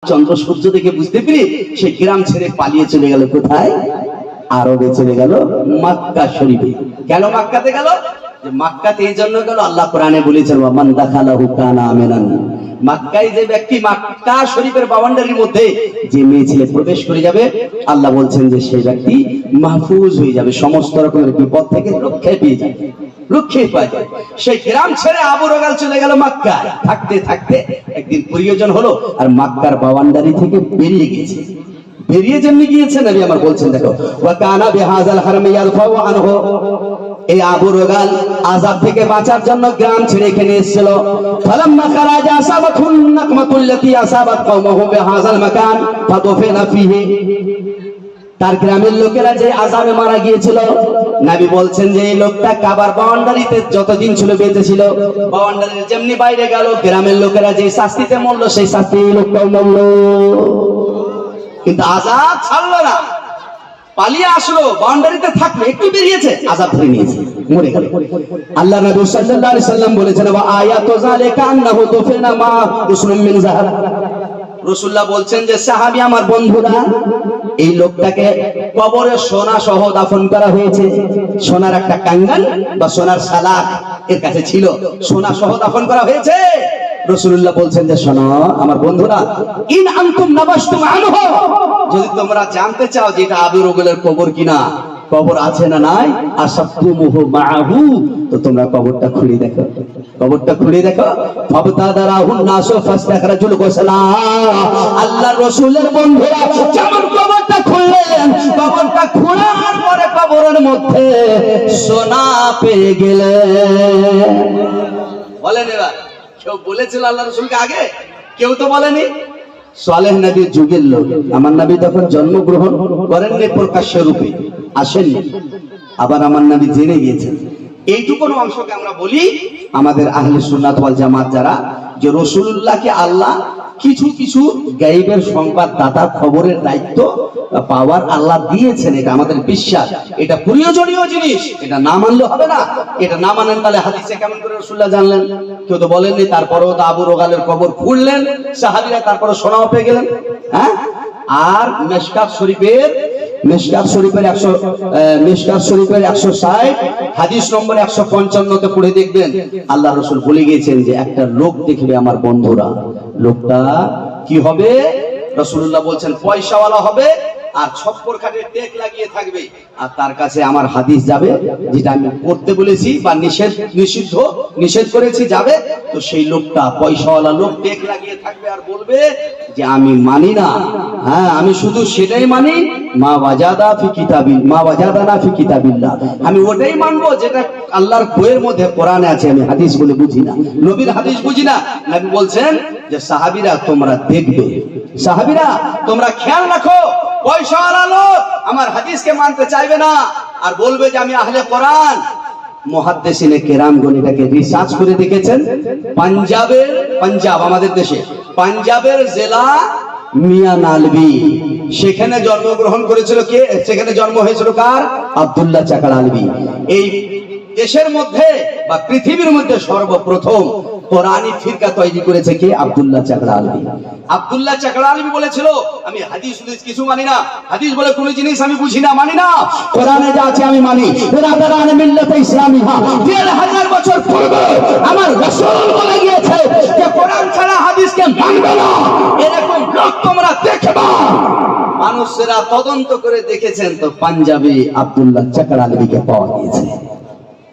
চন্দ্র সূর্য দেখে বুঝতে পেরে সে গ্রাম ছেড়ে পালিয়ে চলে গেল কোথায়? আরবে চলে গেল, মক্কা শরীফে। কেন মক্কাতে গেল? যে মক্কাতে এই জন্য গেল, আল্লাহ কোরআনে বলেছেন ওয়া মান দাখালাহু কানা আমিনান। মক্কায় যে ব্যক্তি মক্কা শরীফের বাউন্ডারির মধ্যে যে মেয়ে ছেলে প্রবেশ করে যাবে, আল্লাহ বলছেন যে সেই ব্যক্তি মাহফুজ হয়ে যাবে, সমস্ত রকমের বিপদ থেকে রক্ষা পেয়ে যাবে, রক্ষা পায় যাবে। সেই গ্রাম ছেড়ে আবু রগাল চলে গেল মক্কায়। থাকতে থাকতে একদিন প্রয়োজন হলো, আর মক্কার বাউন্ডারি থেকে বেরিয়ে গেছে। বেরিয়ে যেমনি গিয়েছে নবী আমার বলছেন, দেখো ওয়া কানা বিহাযাল হারমি ইয়ালফাউ আনহু। এই আবু রগাল আযাব থেকে বাঁচার জন্য গ্রাম ছেড়ে এখানে এসেছিল। ফালাম্মা খারাজা আসাবাতুন নাকমাতুল্লাতী আসাবাত কওমাহু বিহাযাল মাকান ফাদফিনা ফীহি। তার গ্রামের লোকেরা যে আযাবে মারা গিয়েছিল, নবী বলছেন যে এই লোকটা কাবার বাউন্ডারিতে যতদিন ছিল বেঁচে ছিল, বাউন্ডারির যেমনি বাইরে গেল, গ্রামের লোকেরা যে শাস্তিতে মরল সেই শাস্তি এই লোকটাও মরল। কিন্তু আযাব ছাড়লো না, পালিয়ে আসলো, বাউন্ডারিতে থাকলো, একটু বেরিয়েছে আযাব ধরে নিয়েছে, মরে গেল। আল্লাহ নবী সাল্লাল্লাহু আলাইহি সাল্লাম বলেছেন ওয়া আয়াতু যালিকা আন্নাহু দুফিনা মা রাসূলুম মিন যাহাব। রাসূলুল্লাহ বলছেন যে সাহাবী আমার বন্ধুরা, এই লোকটাকে কবরে সোনা সহ দাফন করা হয়েছে। সোনার একটা কাঙ্গাল বা সোনার সালাক এর কাছে ছিল, সোনা সহ দাফন করা হয়েছে। রাসূলুল্লাহ বলছেন যে শোনো আমার বন্ধুরা, ইন আনতুম নাবাশতুম আনহু, যদি তোমরা জানতে চাও যে এটা আবু রগালের কবর কিনা, কবর আছে না নাই, আসাবতুমুহু মাআহু, তো তোমরা কবরটা খুলে দেখো, কবরটা খুলে দেখো। ফাবতাদারাহুন নাসু ফাস্তাখরাজুল গোসলা। আল্লাহর রাসূলের বন্ধুরা যেমন কবরটা খুললেন, কবরটা খোলার পরে কবরের মধ্যে সোনা পেয়ে গেলেন। বলেন এবার, কেউ বলেছিল আল্লাহ রাসূলকে আগে? কেউ তো বলেনি। সালেহ নবীর যুগের লোক, আমার নবী তখন জন্মগ্রহণ করেননি প্রকাশ্য রূপে, আসেননি, আবার আমার নবী জেনে গিয়েছেন। এইটুকু অংশকে আমরা বলি আমাদের আহলে সুন্নাত ওয়াল জামাত যারা, যে রাসূলুল্লাহকে আল্লাহ কিছু কিছু গায়বের সংবাদ দাতার খবরের দায়িত্ব পাওয়ার আল্লাহ দিয়েছেন, এটা আমাদের বিশ্বাস, এটা প্রয়োজনীয় জিনিস, এটা না মানলে হবে না। এটা না মানেন তাহলে হাদিসে কেমন করে রাসূলুল্লাহ জানলেন? কেউ তো বলেননি। তারপরেও তো আবু রগালের কবর খুঁড়লেন সাহাবীরা, তারপরে সোনাও পেয়ে গেলেন। হ্যাঁ, আর মিশকাত শরীফের 160 হাদিস নম্বর 155 পড়ে দেখবেন, আল্লাহ রাসূল বলে গিয়েছেন যে একটা লোক দেখবে আমার বন্ধুরা, লোকটা কি হবে? রাসূলুল্লাহ বলছেন পয়সাওয়ালা হবে, আর ছপ্পর খাটে টেক লাগিয়ে থাকবে, আর তার কাছে আমার হাদিস যাবে, যেটা আমি করতে বলেছি বা নিষেধ করেছি যাবে। তো সেই লোকটা পয়সাওয়ালা লোক টেক লাগিয়ে থাকবে আর বলবে যে আমি মানি না, হ্যাঁ আমি শুধু সেটাই মানি, মা ওয়াজাদা ফি কিতাবিল মা ওয়াজাদানা ফি কিতাবিল্লাহ, আমি ওটাই মানবো যেটা আল্লাহর বইয়ের মধ্যে কোরআনে আছে। আমি হাদিস বলে বুঝি না, নবীর হাদিস বুঝি না। নবী বলছেন যে সাহাবীরা তোমরা দেখবে, সাহাবীরা তোমরা খেয়াল রাখো, পয়সাওয়ালা লোক আমার হাদিসকে মানতে চাইবে না আর বলবে যে আমি আহলে কোরআন। মুহাদ্দিসিনে কেরামগণ এটাকে রিসার্চ করে দেখেছেন। পাঞ্জাব আমাদের দেশে পাঞ্জাবের জেলা মিয়ানালবি, সেখানে জন্মগ্রহণ করেছিল কে? সেখানে জন্ম হয়েছিল কার? আব্দুল্লাহ চাকাল আলবি। এই দেশের মধ্যে বা পৃথিবীর মধ্যে সর্বপ্রথম কোরআনী ফিরকা তৈরি করেছে কে? আব্দুল্লাহ চাকরা আলবি। আব্দুল্লাহ চাকরা আলবি বলেছিল আমি হাদিস কিছু মানি না, হাদিস বলে কোন জিনিস আমি বুঝি না, মানি না, কোরআনে যা আছে আমি মানি। রাদারান মিল্লাতে ইসলামিহা, ১৫০০ বছর পূর্বে আমার রাসূল বলে গিয়েছে যে কোরআন ছাড়া হাদিসকে মানবে না। এরকম লোক তোমরা দেখবা। মানুষেরা তদন্ত করে দেখেছেন, তো পাঞ্জাবে আব্দুল্লাহ চাকরা আলবিকে পাওয়া গিয়েছে।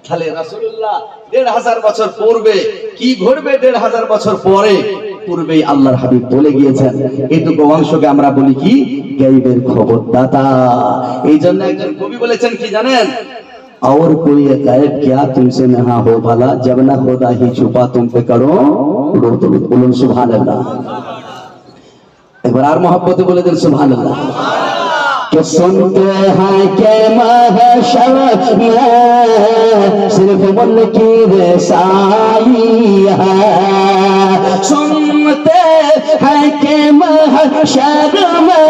তাহলে রাসূলুল্লাহ ১৫০০ বছর পূর্বে কি ঘটবে, ১৫০০ বছর পরে পূর্বেই আল্লাহর হাবিব বলে গিয়েছেন। এইটুকু অংশকে আমরা বলি কি? গায়বের খবরদাতা। এই জন্য একজন কবি বলেছেন কি জানেন? और कोई गायब क्या तुमसे नहा हो भला, जब ना खुदा ही छुपा तुम पे करो बोलुन सुभान अल्लाह। একবার আর मोहब्बत বলে দেন सुभान अल्लाह। कि सुनते हैं कि महशर में सिर्फ मुल्की रसाई है, सुनते हैं कि महशर में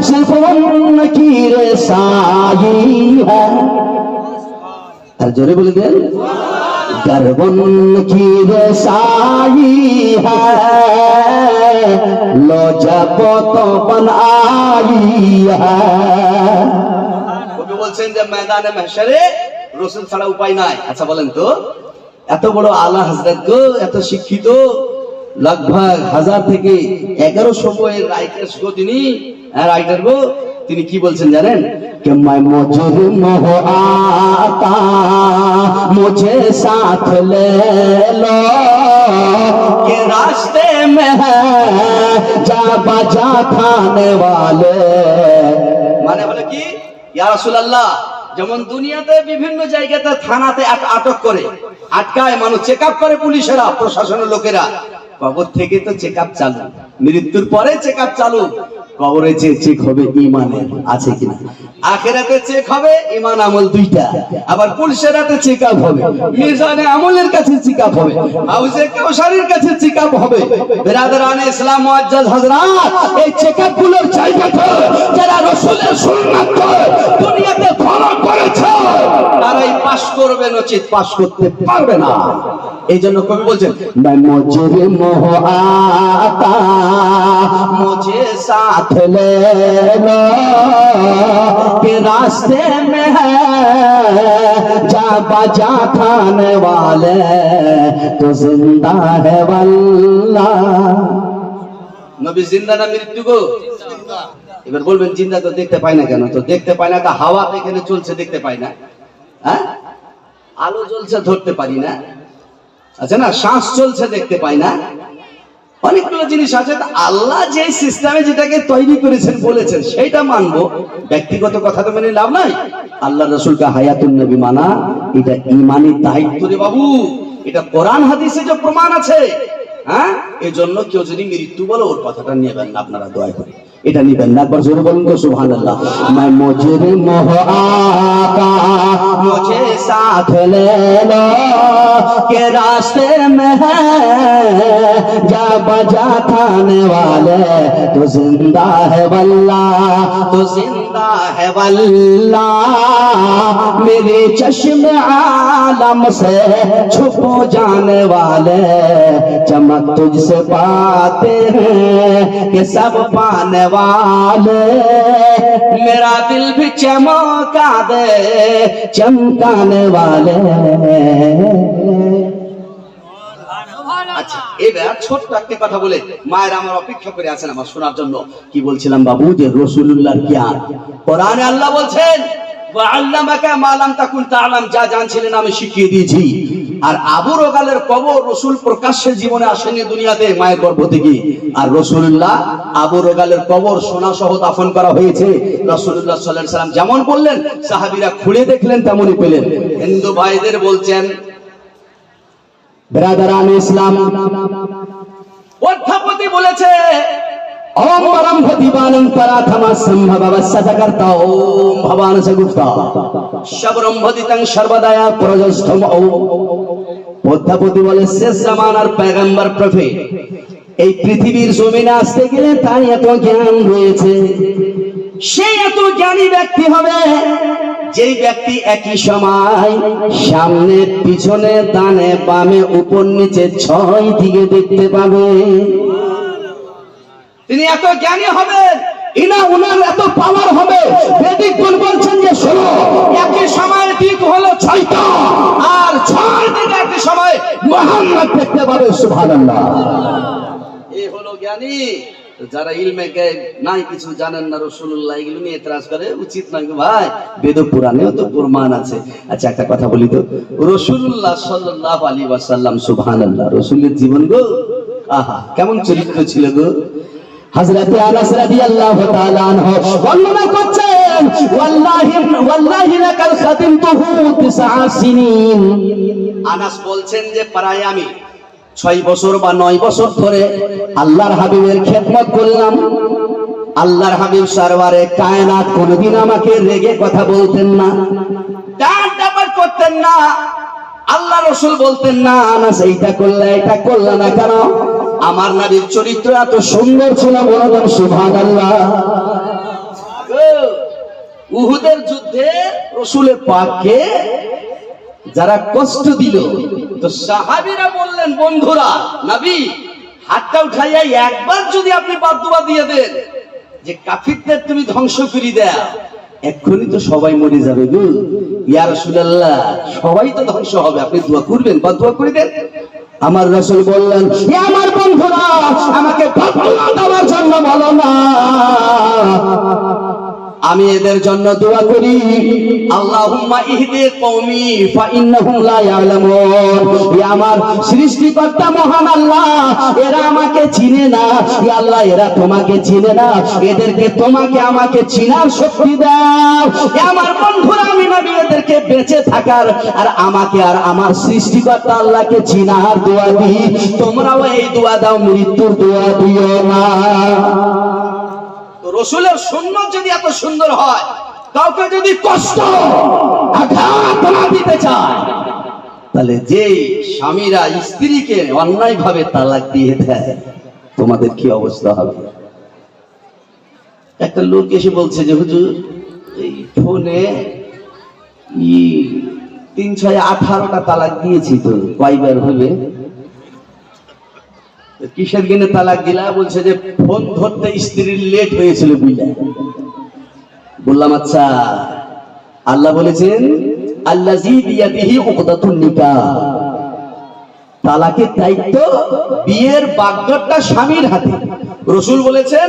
सिर्फ मुल्की रसाई है। আর জোরে বলে দেন, गर्वन की रसाई है लो जब तो बन आई है। কবি বলছেন যে ময়দানে মাহশারে রাসূল ছাড়া উপায় নাই। আচ্ছা বলেন তো, এত বড় আলা হযরত গো, এত শিক্ষিত, लगभग 1000 থেকে 1100 বইয়ের রাইটার্স গো, তিনি রাইটার গো, তিনি কি বলছেন জানেন? कि मैं मुजरिम हो आता मुझे साथ ले लो के रास्ते में है जा बजा खाने वाले। মানে বলে কি, ইয়া রাসূলুল্লাহ, যেমন দুনিয়াতে বিভিন্ন জায়গাতে থানাতে আটক করে, আটকায় মানুষ, চেকআপ করে পুলিশেরা, প্রশাসনের লোকেরা, কবর থেকে তো চেকআপ চালু, মৃত্যুর পরে চেকআপ চালু। কবরে চেক হবে ইমানের আছে কিনা, আখিরাতে চেক হবে ইমান আমল দুইটা, আবার পুলিশের হাতে চেকআপ হবে, মিজানে আমলের কাছে চেকআপ হবে, হাউজে কাউসারের কাছে চেকআপ হবে। বিরাদরানে ইসলাম মুআজ্জাজ হযরত, এই চেকআপ গুলোর জায়গাটা যারা রাসূলের সুন্নাত দুনিয়াতে ফলো করেছে তারাই পাস করবে, নচিত পাস করতে পারবে না। এই জন্য কবি বলছেন मैं मुजरिम हो आता मुझे साथ ले लो के रास्ते में है जा बजा खाने वाले तो जिंदा है वल्लाह। নবী জিন্দা না মৃত্যু গো? এবার বলবেন জিন্দা তো দেখতে পাই না কেন? তো দেখতে পাই না, তা হাওয়া এখানে চলছে দেখতে পাই না, হ্যাঁ আলো জ্বলছে ধরতে পারি না, আচ্ছা না শ্বাস চলছে দেখতে পাই না, অনেকগুলো জিনিস আছে। আল্লাহ যে সিস্টেমে যেটাকে তৈরি করেছেন বলেছেন সেটা মানবো, ব্যক্তিগত কথা তো মেনে লাভ নাই। আল্লাহ রাসূলকে হায়াতুন নবী মানা এটা ঈমানি দায়িত্ব রে বাবু, এটা কোরআন হাদিসে যে প্রমাণ আছে। হ্যাঁ, এই জন্য কেউ যদি মৃত্যু বলে ওর কথাটা নেবেন না আপনারা, দয়া করে এটা নিবেন না। একবার জোরে বলুন তো সুবহানাল্লাহ। मैं मुजरिम हो आका मुझे साथ ले लो के रास्ते में है जा बजा खाने वाले तो जिंदा है वल्लाह तो जिंदा है वल्लाह मेरे चश्मे आलम से छुप जाने वाले चमक तुझसे पाते हैं कि सब पाने वाले मेरा दिल भी चमका दे चमकाने वाले। আচ্ছা, এবার ছোট্ট একটা কথা বলে মায়ের আমার অপেক্ষা করে আছেন আমার শোনার জন্য। কি বলছিলাম বাবু, যে রাসূলুল্লাহর জ্ঞান কোরআনে আল্লাহ বলছেন ওয়া আল্লামাকা মা লাম তাকুন তাআলাম, যা জানছিলেন আমি শিখিয়ে দিয়েছি। আর আবু রগালের কবর রাসূল প্রকাশ্যে জীবনে আসেনি দুনিয়াতে মায়ের গর্ভ থেকে, আর রাসূলুল্লাহ আবু রগালের কবর সোনা সহ দাফন করা হয়েছে। রাসূলুল্লাহ সাল্লাল্লাহু আলাইহি সাল্লাম যেমন বললেন সাহাবীরা খুলে দেখলেন তেমনই পেলেন। হিন্দু ভাইদের বলছেন ব্রাদারান ইসলাম, অধ্যাপতি বলেছে ओम परम भतिबानं पराथमा संभवस्य करता ओम भवान से गुप्ता शबरम भदितं सर्वदाया प्रजस्थम ओम। অধ্যাপতি বলে শেষ জামানার পয়গম্বর প্রফেট এই পৃথিবীর জমিনে আসতে গেলে তার এত জ্ঞান রয়েছে, সেই এত জ্ঞানী ব্যক্তি হবে যেই ব্যক্তি একই সময় সামনে পিছনে ডানে বামে উপর নিচে 6 দিকে দেখতে পাবে। তিনি এত জ্ঞানী হবেন, উনার এত পাওয়ার হবে। বেদিক গুণ বলছেন যে শোনো, একই সময় দিক হলো 6টা, আর 6 দিকে একই সময় মুহাম্মদ দেখতে পাবে। সুবহানাল্লাহ, এই হলো জ্ঞানী। যারা ইলমে গায়ব নাই, কিছু জানেন না, রাসূলুল্লাহ এগুলো নিয়ে এতরাজ করে, উচিত নয় ভাই। বেদ পুরাণেও তো প্রমাণ আছে। আচ্ছা একটা কথা বলি তো, রাসূলুল্লাহ সাল্লাল্লাহু আলাইহি ওয়াসাল্লাম সুবহানাল্লাহ, রাসূলের জীবন গো, আহা কেমন চরিত্র ছিল গো। হযরত আনাস রাদিয়াল্লাহু তাআলা আনহু বর্ণনা করছেন ওয়াল্লাহি লাকাল খাদিমতুহু 9 সিনিন। আনাস বলছেন যে প্রায় আমি 6 বছর বা 9 বছর ধরে আল্লাহর হাবিবের খেদমত করলাম। আল্লাহর হাবিব সরওয়ারে কায়নাত কোনদিন আমাকে রেগে কথা বলতেন না, ডাঁট ডাপাট করতেন না। আল্লাহ রাসূল বলতেন না আনাস এইটা করলে এটা করলে না কেন? আমার নবীর চরিত্র এত সুন্দর ছিল, বলবেন সুবহানাল্লাহ। উহুদের যুদ্ধে রাসূলের পাককে যারা কষ্ট দিল, তো সাহাবীরা বললেন বন্ধুরা নবী হাতটা উঠাইয়া একবার যদি আপনি বাদদুয়া দিয়ে দেন যে কাফিরদের তুমি ধ্বংস করে দাও, এক্ষুনি তো সবাই মরে যাবে গো ইয়া রাসূলুল্লাহ, সবাই তো ধ্বংস হবে, আপনি দোয়া করবেন, বাদদুয়া করে দেন। আমার রাসূল বললেন, হে আমার বন্ধুরা, আমাকে বাদদুয়া দেওয়ার জন্য বলো না, আমি এদের জন্য দোয়া করি, আল্লাহুম্মা ইহদি কওমি ফা ইন্নাহুম লা ইয়ালামুন। হে আমার সৃষ্টিকর্তা মহান আল্লাহ, এরা আমাকে চিনে না, হে আল্লাহ এরা তোমাকে চিনে না, এদেরকে তোমাকে আমাকে চিনার শক্তি দাও। হে আমার বন্ধুরা, আমি নবী এদেরকে বেঁচে থাকার আর আমাকে আর আমার সৃষ্টিকর্তা আল্লাহকে চিনার দোয়া দিই, তোমরাও এই দোয়া দাও, মৃত্যুর দোয়া দিও না। রসুলের সুন্নাত যদি এত সুন্দর হয়, কাউকে যদি কষ্ট আঘাত না দিতে চায়, তাহলে যে স্বামীরা স্ত্রীকে অন্যায় ভাবে তালাক দিয়ে দেয়, তোমাদের কি অবস্থা হবে? একটা লোক এসে বলছে যে হুজুর, এই ফোনে 3-6-18টা তালাক দিয়েছি, তো কয়বার হবে? কিসের গেনে তালাক দিলা? বলছে যে ফোন ধরতে স্ত্রীর লেট হয়েছিল বুঝলা। বললাম আচ্ছা, আল্লাহ বলেছেন আল্লাযী বিয়াদিহি উকদাতুন নিকাহ, তালাকের দায়িত্ব, বিয়ের বাগডোরটা স্বামীর হাতে। রাসূল বলেছেন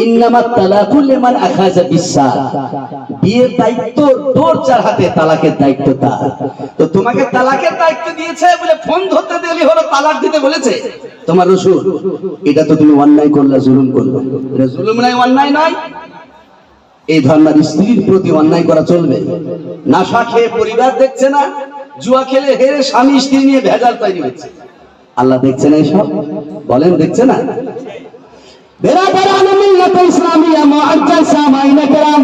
ইন্নামাত তালাকু লিমান আখাযা বিসসাক, বিয়ের দায়িত্ব দরজার হাতে, তালাকের দায়িত্ব তার। তো তোমাকে তালাকের দায়িত্ব দিয়েছে বলে ফোন ধরতে দিলি হলো তালাক দিতে বলেছে তোমার রাসূল, এটা তো তুমি অন্যায় করলে, জুলুম করলে। এটা জুলুম নয়, অন্যায় নয়। এই ধরনের স্ত্রীর প্রতি অন্যায় করা চলবে? নেশা খেয়ে পরিবার দেখছে না, জুয়া খেলে হেরে স্বামী স্ত্রী নিয়ে ভেজাল তৈরি হচ্ছে, আল্লাহ দেখছে না এসব? বলেন দেখছে না? বেরাদারান মিল্লাত ইসলামিয়া মুআজ্জাল সামাইনা کرام,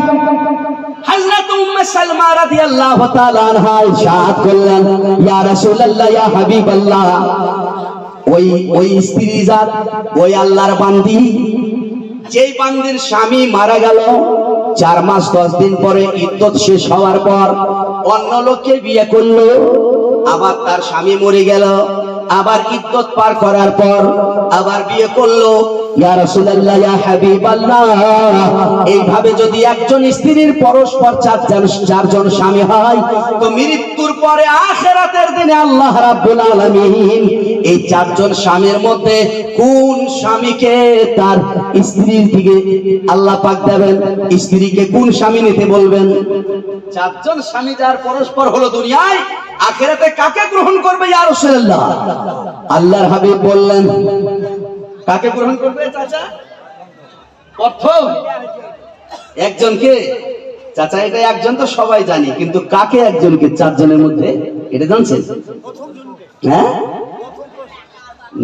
হযরত উম্মে সালমা রাদিয়াল্লাহু তাআলা আনহা ইরশাদ করলেন, ইয়া রাসূলুল্লাহ, ইয়া হাবিবাল্লাহ, ওই স্ত্রী জাত, ওই আল্লাহর বান্দি, যেই বান্দির স্বামী মারা গেল, 4 মাস 10 দিন পরে ইদ্দত শেষ হওয়ার পর অন্য লোককে বিয়ে করলো, আবার তার স্বামী মরে গেল, আবার ইদ্দত পার করার পর আবার বিয়ে করলো, ইয়া রাসূলুল্লাহ, ইয়া হাবিবাল্লাহ, এইভাবে যদি একজন স্ত্রীর পরস্পর 4জন স্বামী হয়, তো মৃত্যুর পরে আখিরাতের দিনে আল্লাহ রাব্বুল আলামিন এই 4জন স্বামীর মধ্যে কোন স্বামীকে তার স্ত্রীর দিকে আল্লাহ পাক দেবেন, স্ত্রীকে কোন স্বামী নিতে বলবেন? 4জন স্বামী যার পরস্পর হলো দুনিয়ায়, আখিরাতে কাকে গ্রহণ করবে ইয়া রাসূলুল্লাহ? আল্লাহর হাবিব বললেন, কাকে গ্রহণ করবে চাচা? প্রথম একজনকে। চাচা এটা একজন তো সবাই জানি, কিন্তু কাকে একজনকে 4 জনের মধ্যে, এটা জানছেন? হ্যাঁ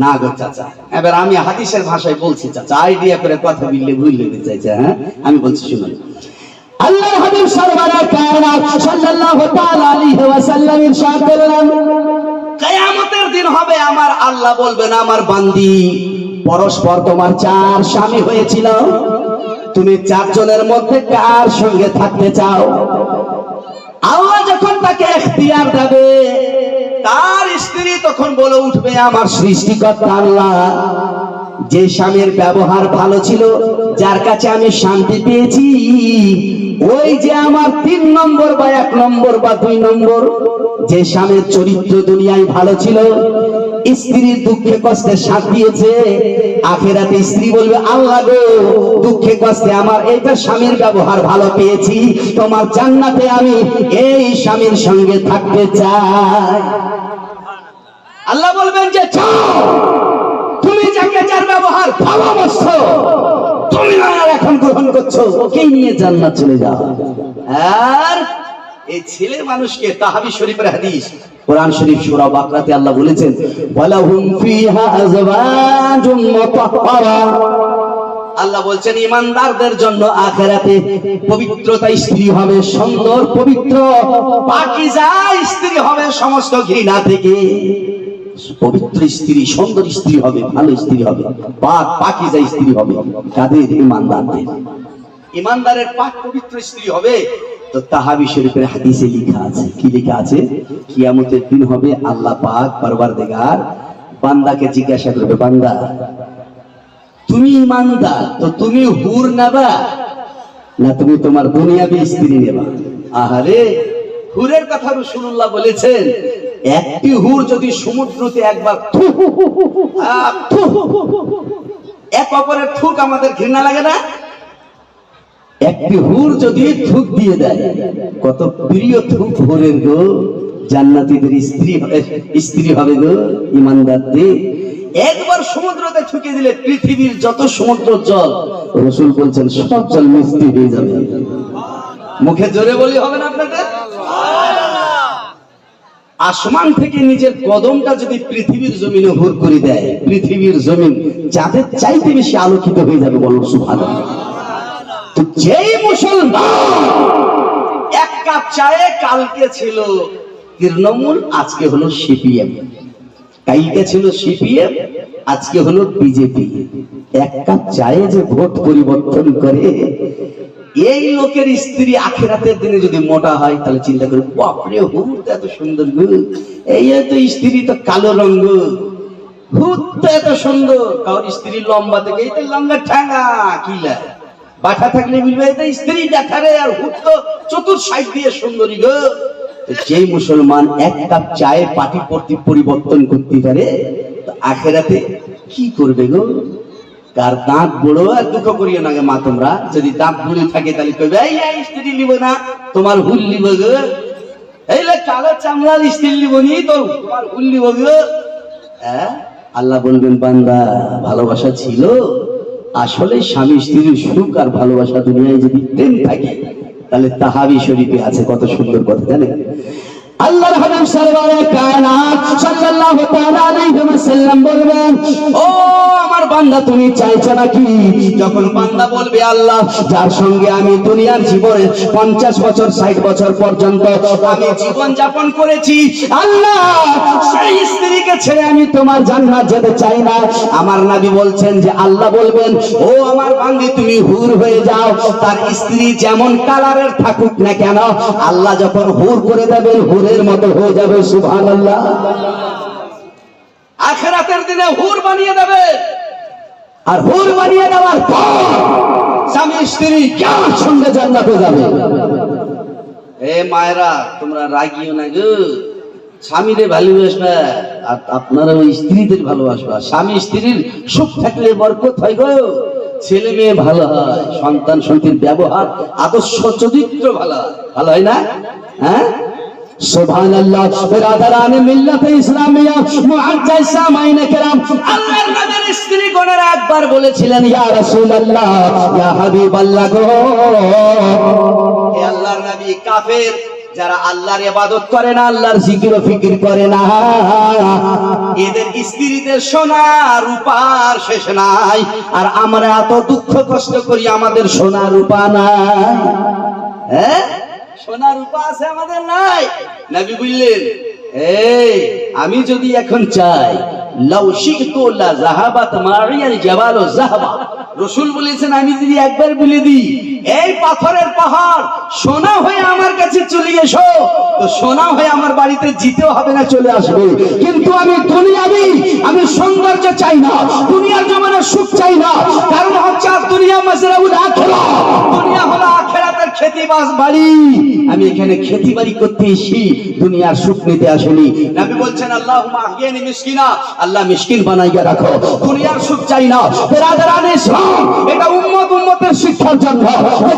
না গো চাচা, এবার আমি হাদিসের ভাষায় বলছি চাচা, আইডিয়া করে কথা বললে ভুল হয়ে যাচ্ছে। হ্যাঁ আমি বলছি শুনুন, আল্লাহর হাবিব সরওয়ারে কায়নাত সাল্লাল্লাহু তাআলা আলাইহি ওয়াসাল্লাম ইরশাদ করলেন, কিয়ামতের দিন হবে, আমার আল্লাহ বলবেন, আমার বান্দি, পরস্পর তোমার 4 স্বামী হয়েছিল, তুমি 4 জনের মধ্যে কার সঙ্গে থাকতে চাও? আল্লাহ যখন তাকে ইখতিয়ার দেবে, তার স্ত্রী তখন বলে উঠবে, আমার সৃষ্টিকর্তা আল্লাহ, যে স্বামীর ব্যবহার ভালো ছিল, যার কাছে আমি শান্তি পেয়েছি, ওই যে আমার 3 নম্বর বা 1 নম্বর বা 2 নম্বর, যে স্বামীর চরিত্র দুনিয়ায় ভালো ছিল, স্ত্রীর দুঃখে কষ্টে সাথ দিয়েছে, আখিরাতে স্ত্রী বলবে, আল্লাহ গো, দুঃখে কষ্টে আমার এইটা স্বামীর ব্যবহার ভালো পেয়েছি, তোমার জান্নাতে আমি এই স্বামীর সঙ্গে থাকতে চাই। আল্লাহ বলবেন যে যাও, তুমি যাকে যার ব্যবহার ভালোবাসছো, তুমি আর এখন গ্রহণ করছো, ওকেই নিয়ে জান্নাত চলে যাও। আর এই ছেলে মানুষকে, তাহাবি শরীফের হাদিস, কোরআন শরীফ সূরা বাকরাতে আল্লাহ বলেছেন, ওয়ালাহুম ফিহা আজওয়াজুম মুতাহহারা, আল্লাহ বলছেন ঈমানদারদের জন্য আখিরাতে পবিত্রতা স্ত্রী হবে, সুন্দর পবিত্র পাকিজা স্ত্রী হবে, সমস্ত ঘৃণা থেকে পবিত্র স্ত্রী, সুন্দর স্ত্রী হবে, ভালো স্ত্রী হবে, পাক পাকিজা স্ত্রী হবে। কাদের? ঈমানদারদের। ঈমানদারের পাক পবিত্র স্ত্রী হবে। তো তাহাবি শরীফের হাদিসে লেখা আছে, কি লেখা আছে? কিয়ামতের দিন হবে, আল্লাহ পাক পরওয়ারদিগার বান্দাকে জিজ্ঞাসা করবে, বান্দা তুমি ইমানদার তো তুমি হুর নেবা না তুমি তোমার দুনিয়াবি স্ত্রী নেবা? আহারে, হুরের কথা রাসূলুল্লাহ বলেছেন, একটি হুর যদি সমুদ্রতে একবার এক অপরের থুক আমাদের ঘৃণা লাগে না? একটি হুর যদি থুক দিয়ে দেয়, কত প্রিয় থুক হুরের গো, জান্নাতীদের স্ত্রী হবে গো ইমানদারদের। একবার সমুদ্রতে ঠুকে দিলে পৃথিবীর যত সমুদ্র জল, রাসূল বলছেন সব জল মিষ্টি হয়ে যাবে। মুখে জোরে বলি হবে না আপনাদের? আসমান থেকে নিজের কদমটা যদি পৃথিবীর জমিনে হুর করে দেয়, পৃথিবীর জমিন চাঁদের চাইতে বেশি আলোকিত হয়ে যাবে। বলো সুবহানাল্লাহ। তো যেই মুসলমান এক কাপ চায়ে কালকে ছিল তৃণমূল, আজকে হলো সিপিএম, কালকে ছিল সিপিএম, আজকে হলো বিজেপি, এক কাপ চায়ে যে ভোট পরিবর্তন করে, এই লোকের স্ত্রী আখিরাতের দিনে যদি মোটা হয় তাহলে চিন্তা করে, বাপরে হুর তো এত সুন্দর গো, এই তো স্ত্রী তো কালো রঙ, হুর তো এত সুন্দর। কারোর স্ত্রী লম্বা থেকে এই তো লম্বা ঠ্যাঙ্গা কিলা বাঠা থাকলে মিলবে, এই তো স্ত্রী দেখারে, আর হুর তো চতুর সাইড দিয়ে সুন্দরী গো। যেই মুসলমান এক কাপ চায়ে পাটি পরিবর্তন করতে পারে, আখিরাতে কি করবে গো? কার দাঁত বড়, আর দুঃখ করিও না মা তোমরা, যদি দাঁত বুড়ি থাকে তাহলে কইবে এই স্ত্রী নিব না, তোমার হুল নিব গো, এই কালো চামড়ার স্ত্রী নিব নি, তো তোমার হুল নিব গো। আল্লাহ বলবেন, বান্দা ভালোবাসা ছিল, আসলে স্বামী স্ত্রীর সুখ আর ভালোবাসা দুনিয়ায় যদি প্রেম থাকে, তাহলে তাহাবি শরীফে আছে কত সুন্দর কথা জানেন? আল্লাহর হাবিব সরওয়ারে কায়নাত সাল্লাল্লাহু তাআলা আলাইহি ওয়াসাল্লাম বলবেন, ও আমার বান্দা তুমি চাইছো নাকি? যখন বান্দা বলবে, আল্লাহ যার সঙ্গে আমি দুনিয়ার জীবনে 50 বছর 60 বছর পর্যন্ত আমি জীবন যাপন করেছি, আল্লাহ সেই স্ত্রীকে ছেড়ে আমি তোমার জান্নাত যেতে চাই না। আমার নবী বলছেন যে আল্লাহ বলবেন, ও আমার বান্দি তুমি হুর হয়ে যাও, তার স্ত্রী যেমন কালারের থাকুক না কেন, আল্লাহ যখন হুর করে দেবেন হুরের মতো হয়ে যাবে। সুবহানাল্লাহ। আখিরাতের দিনে হুর বানিয়ে দেবে, আর হুর বানিয়ে দেওয়ার পর স্বামী স্ত্রী কেমন সঙ্গে জান্নাতে যাবে। এ মায়েরা তোমরা রাগিও না গো, স্বামীরে ভালোবাসবা আর আপনারা ওই স্ত্রীদের ভালোবাসবা। স্বামী স্ত্রীর সুখ থাকলে বরকত হয় গো, ছেলে মেয়ে ভালো হয়, সন্তান সন্তানের ব্যবহার আদর্শ চরিত্র ভালো হয় না? হ্যাঁ, সুবহানাল্লাহ। বিরাদারানে মিল্লাতে ইসলামিয়া মুআজ্জাজ সামাইনে কেরাম, আল্লাহর নবীর স্ত্রীগণেরা একবার বলেছিলেন, ইয়া রাসূলুল্লাহ, ইয়া হাবিবাল্লাহ গো, হে আল্লাহর নবী, কাফের যারা আল্লাহর ইবাদত করে না, আল্লাহর জিকির ও ফিকির করে না, এদের স্ত্রীদের সোনা রূপার শেষ নাই, আর আমরা এত দুঃখ কষ্ট করি আমাদের সোনা রূপা নাই। হ্যাঁ, সোনা রূপা আছে আমাদের নাই। নবী বললেন, এই আমি যদি এখন চাই, লাউ শিকতু লা যাহাবাত মারিয়াল জাবাল ও যাহাবা, রাসূল বলেছেন আমি যদি একবার বলে দিই এই পাথরের পাহাড় সোনা হয়ে আমার কাছে চলে এসো, তো সোনা হয়ে আমার বাড়িতে জিতেও হবে না, চলে আসবে। কিন্তু আমি দুনিয়াবি, আমি সৌন্দর্য চাই না, দুনিয়ার জমানার সুখ চাই না, কারণ হচ্ছে দুনিয়া মাজরাউল আখিরা, দুনিয়া হলো আখিরাতের খেতিবাস বাড়ি। আমি এখানে খেতি বাড়ি করতে এসেছি, দুনিয়ার সুখ নিতে আসিনি। নবী বলছেন, আল্লাহুম্মা আহইয়ানি মিসকিনা, আল্লাহ মিসকিন বানাইয়া রাখো, দুনিয়ার সুখ চাই না। বিরাদারানে ইসলাম, এটা উম্মতের শিক্ষার জন্য,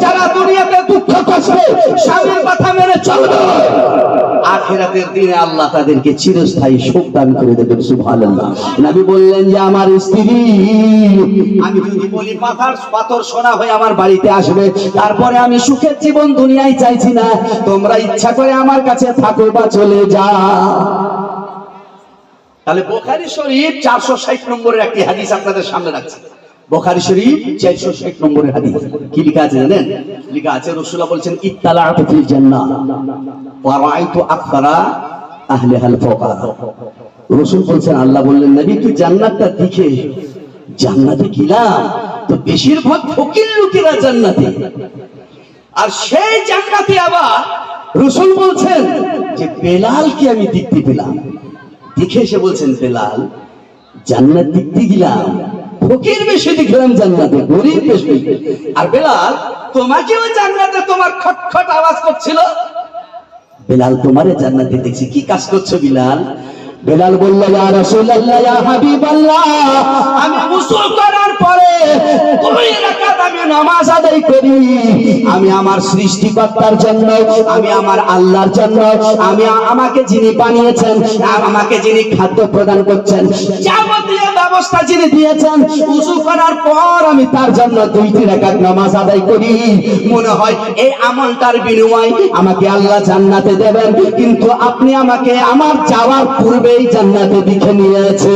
যারা দুনিয়াতে দুঃখ কষ্টে স্বামীর কথা মেনে চলবে, আখিরাতের দিনে আল্লাহ তাদেরকে চিরস্থায়ী সুখ দান করে দেবেন। সুবহানাল্লাহ। নবী বললেন যে আমার স্ত্রী, আমি যদি বলি পাথর সোনা হয়ে আমার বাড়িতে আসবে, তারপরে আমি সুখের জীবন দুনিয়ায় চাইছি না, তোমরা ইচ্ছা করে আমার কাছে থাকো বা চলে যাও। তাহলে বুখারী শরীফ 460 নম্বরের একটি হাদিস আপনাদের সামনে রাখছি। বুখারী শরীফ 460 নম্বরের হাদিস কি লেখা আছে জানেন? লেখা আছে, রাসূলুল্লাহ বলেছেন, ইত্তালাতু ফিল জান্নাহ ওয়া রাআইতু আকসারা আহলিহাল ফুকারা। রাসূল বলেছেন, আল্লাহ বললেন, নবী তুই জান্নাতটা দেখে, জান্নাতে গেলাম তো বেশিরভাগ ফকির লোকেরা জান্নাতে, আর সেই জান্নাতে আবার রাসূল বলছেন যে বেলালকে আমি দেখতে পেলাম। দেখে এসে বলছেন, বেলাল জান্নাত দেখতে গেলাম, ফকির বেশি দেখলাম জান্নাতে, গরিব বেশি। আর বেলাল, তোমাকেও জান্নাতে তোমার খটখট আওয়াজ করছিল। বেলাল, তোমারে জান্নাতে দেখছি, কি কাজ করছো বিলাল? বেলাল বলল, ইয়া রাসূলুল্লাহ, ইয়া হাবিবাল্লাহ, আমি গোসল করার পরে 2 রাকাত আমি নামাজ আদায় করি। আমি আমার সৃষ্টিকর্তার জন্য, আমি আমার আল্লাহর জন্য, আমি আমাকে যিনি বানিয়েছেন, আমাকে যিনি খাদ্য প্রদান করছেন, যাবতীয় ব্যবস্থা যিনি দিয়েছেন, ওযু করার পর আমি তার জন্য 2 রাকাত নামাজ আদায় করি। মনে হয় এই আমলটার বিনিময়ে আমাকে আল্লাহ জান্নাতে দেবেন, কিন্তু আপনি আমাকে আমার যাওয়ার পূর্বে এই জান্নাতে দেখে নিয়েছে।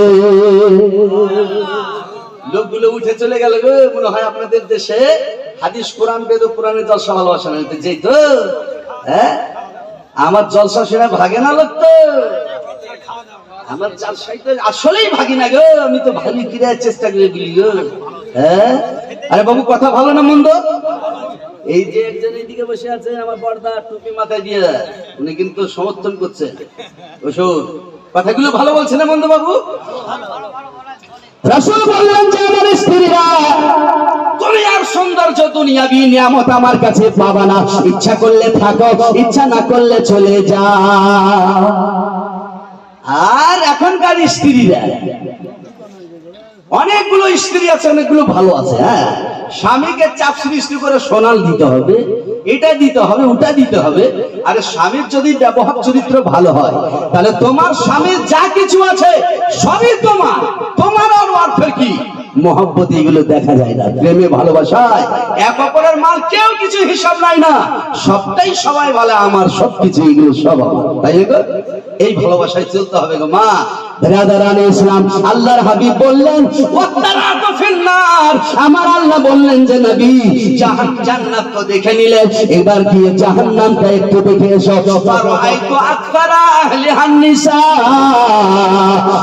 লোকগুলো উঠে চলে গেল গো। মনে হয় আপনাদের দেশে হাদিস কোরআন বেদ কোরআনের জলসা ভালোবাসা না যেই তো, হ্যাঁ, আমার জলসা শুনে ভাগে না লোক তো, আমার জলসাই তো আসলেই ভাগি না গো। আমি তো ভালো ক্রিয়ার চেষ্টা করে বলি গো। হ্যাঁ, আরে বাবু, কথা ভালো না মন্দ? এই যে একজন এইদিকে বসে আছে, আমার বড়দা টুপি মাথায় দিয়ে, উনি কিন্তু সমর্থন করছে। ওষুধ কথাগুলো ভালো বলছে না মন্দ বাবু? রাসূল বললেন যে আমার স্ত্রীরা, দুনিয়ার সৌন্দর্য দুনিয়াবি নিয়ামত আমার কাছে পাবা না। ইচ্ছা করলে থাকো, ইচ্ছা না করলে চলে যাও। আর এখনকার স্ত্রীরা, অনেকগুলো স্ত্রী আছে, অনেকগুলো ভালো আছে। হ্যাঁ, স্বামীকে চাপ সৃষ্টি করে সোনাল দিতে হবে, এটা দিতে হবে, ওটা দিতে হবে। আরে স্বামীর যদি ব্যবহার চরিত্র ভালো হয়, তাহলে তোমার স্বামীর যা কিছু আছে সবই তোমার। তোমার আর অর্থের কি মহব্বত, এগুলো দেখা যায় না। প্রেমে ভালোবাসায় এক অপরের মাল কেউ কিছু হিসাব নাই না, সবটাই সবাই বলে আমার, সবকিছু এগুলো সব আমার, তাই না? এই ভালোবাসায় চলতে হবে গো মা। বিরাদারানে ইসলাম, আল্লাহর হাবিব বললেন, ওয়াতারাতু ফিন্নার, আমার আল্লাহ বললেন যে নবী, জান্নাত তো দেখে নিলেন, এবার গিয়ে জাহান্নামটা একটু দেখে এসো। ফারাআইতু আকসারা আহলিহান নিসা,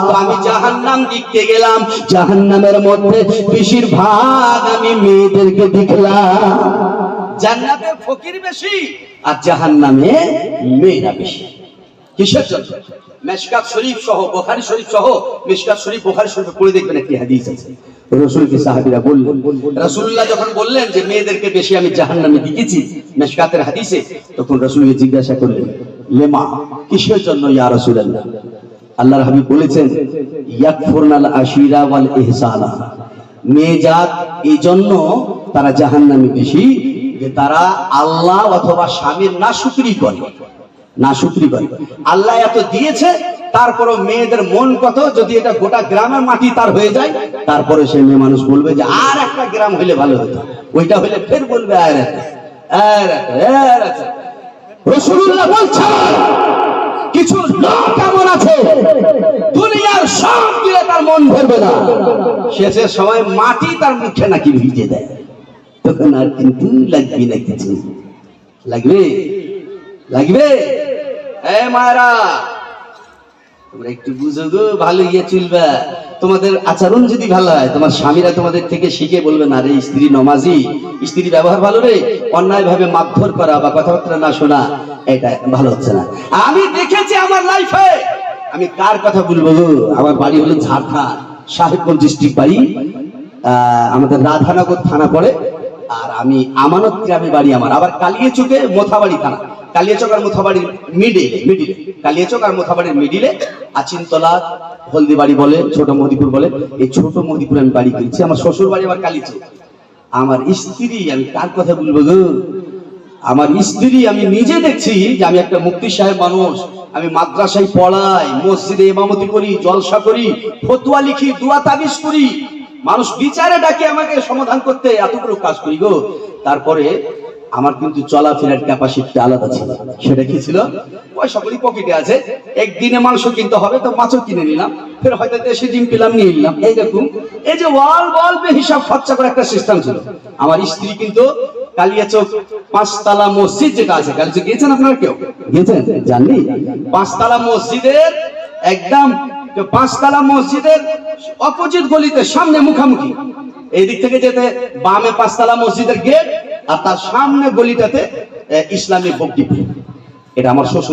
তো আমি জাহান্নাম দেখতে গেলাম, জাহান্নামের মধ্যে বেশিরভাগ আমি মেয়েদেরকে দেখলাম। জান্নাতে ফকির বেশি আর জাহান্নামে মেয়েরা বেশি। কিসের জন্য? মিশকাত শরীফ সহ, বুখারী শরীফ সহ, মিশকাত শরীফ বুখারী শরীফে পড়ে দেখবেন একটি হাদিস আছে। রাসূলকে সাহাবীরা বললেন, রাসূলুল্লাহ যখন বললেন যে মেয়েদেরকে বেশি আমি জাহান্নামে দেখেছি, মিশকাতের হাদিসে, তখন রাসূলকে জিজ্ঞাসা করলেন, লেমা, কিসের জন্য ইয়া রাসূলুল্লাহ? আল্লাহর হাবিব বলেছেন, ইয়াকফুরনাল আশিরা ওয়াল ইহসানা, মেয়ে জাত এই জন্য তারা জাহান্নামে বেশি যে তারা আল্লাহ অথবা স্বামীর নাশুকরি করে। নাশুকরি করে। আল্লাহ এত দিয়েছে, তারপরও মেয়েদের মন কত, যদি এটা গোটা গ্রামের মাটি তার হয়ে যায়, তারপরে সেই মেয়ে মানুষ বলবে যে আর একটা গ্রাম হইলে ভালো হতো, ওইটা হইলে ফের বলবে আর একটা। রাসূলুল্লাহ বলছেন, কিছু লোক এমন আছে দুনিয়ার সব দিয়ে তার মন ভরবে না, শেষের সময় মাটি তার মুখে নাকি ভিজে দেয়, তখন আর কিন্তু লাগবে না কিছু। লাগবে লাগবে মায়েরা, তোমরা একটু বুঝো গো, ভালো ইয়ে চলবে। তোমাদের আচরণ যদি ভালো হয়, তোমার স্বামীরা তোমাদের থেকে শিখে বলবে না, রে স্ত্রী নমাজি, স্ত্রী ব্যবহার ভালো রে, অন্যায় ভাবে মারধর করা বা কথাবার্তা না শোনা, এটা ভালো হচ্ছে না। আমি দেখেছি আমার লাইফে, আমি কার কথা বলবো গো, আমার বাড়ি হলো ঝাড়খণ্ড, সাহেবগঞ্জ ডিস্ট্রিক্ট বাড়ি, আমাদের রাধানগর থানা পড়ে, আর আমি আমানত গ্রামে বাড়ি আমার, আবার কালিয়াচকে মোথাবাড়ি থানা, কালিয়াচক আর মোথাবাড়ির মিডিলে কালিয়াচক আর মোথাবাড়ির মিডিলে আচিনতলা হলদিবাড়ি বলে, ছোট মদিপুর বলে, এই ছোট মদিপুরে আমি বাড়ি করেছি। আমার শ্বশুর বাড়ি আবার কালিয়াচক। আমার স্ত্রী, আমি কার কথা বলবো গো, আমার স্ত্রী, আমি নিজে দেখছি যে আমি একটা মুফতি সাহেব মানুষ, আমি মাদ্রাসায় পড়াই, মসজিদে ইমামতি করি, জলসা করি, ফতোয়া লিখি, দোয়া তাবিজ করি, মানুষ বিচারে ডাকে আমাকে সমাধান করতে, এতগুলো কাজ করি গো। তারপরে আমার কিন্তু চলাফেরার ক্যাপাসিটি আলাদা ছিল। সেটা কি ছিল? পয়সা করি পকেটে আছে, একদিনে মাংস কিনতে হবে তো মাছও কিনে নিলাম, ফের হয়তো দেশে ডিম পেলাম নিয়ে নিলাম, এইরকম। এই যে ওয়াল হিসাব খরচা করে একটা সিস্টেম ছিল। আমার স্ত্রী কিন্তু কালিয়াচক 5 তলা মসজিদ যেটা আছে, কালিয়াচক গিয়েছেন আপনারা? কেউ গিয়েছেন? জাননি? 5 তলা মসজিদের একদম 5 তলা মসজিদের অপোজিট গলিতে, সামনে মুখামুখি, এই দিক থেকে যেতে বামে 5 তলা মসজিদের গেট, আর তার সামনে গলিটাতে ইসলামিক বক্তব্য। এটা আমার শ্বশুর